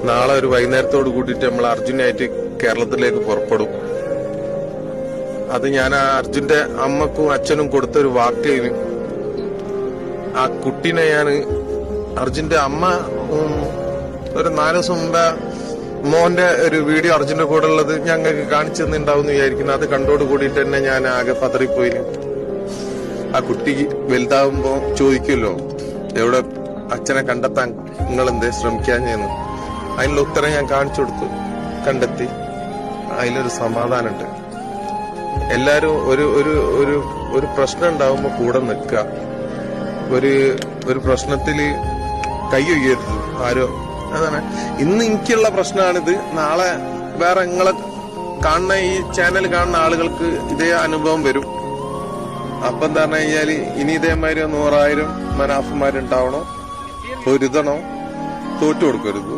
നാളെ ഒരു വൈകുന്നേരത്തോട് കൂട്ടിയിട്ട് നമ്മൾ അർജുനായിട്ട് കേരളത്തിലേക്ക് പുറപ്പെടും. അത് ഞാൻ ആ അർജുന്റെ അമ്മക്കും അച്ഛനും കൊടുത്തൊരു വാക്കേന്. ആ കുട്ടീനെ ഞാൻ അർജുന്റെ അമ്മ ഒരു 4 ദിവസം മുമ്പേ മോന്റെ ഒരു വീഡിയോ അർജുന്റെ കൂടെ ഉള്ളത് ഞങ്ങൾക്ക് കാണിച്ചു തന്നിണ്ടാവും വിചാരിക്കുന്നു. അത് കണ്ടോട് കൂടിയിട്ട് തന്നെ ഞാൻ ആകെ പതറിപ്പോയി. ആ കുട്ടി വലുതാവുമ്പോ ചോദിക്കുമല്ലോ, എവിടെ അച്ഛനെ കണ്ടെത്താൻ നിങ്ങൾ എന്തേ ശ്രമിക്കാൻ ചെയ്യുന്നു? അതിനുള്ള ഉത്തരം ഞാൻ കാണിച്ചു കൊടുത്തു, കണ്ടെത്തി. അതിലൊരു സമാധാനമുണ്ട്. എല്ലാരും ഒരു ഒരു ഒരു ഒരു പ്രശ്നം ഉണ്ടാവുമ്പോ കൂടെ നിൽക്കുക. ഒരു പ്രശ്നത്തില് കൈ ഒയ്യരുത് ആരോ. അതാണ് ഇന്ന് എനിക്കുള്ള പ്രശ്നമാണിത്. നാളെ വേറെ നിങ്ങളെ കാണുന്ന ഈ ചാനൽ കാണുന്ന ആളുകൾക്ക് ഇതേ അനുഭവം വരും. അപ്പൊ എന്താ പറഞ്ഞു കഴിഞ്ഞാല് ഇനി ഇതേമാതിരി 100,000 മനാഫന്മാരുണ്ടാവണോ, പൊരുതണോ, തോറ്റു കൊടുക്കരുത്.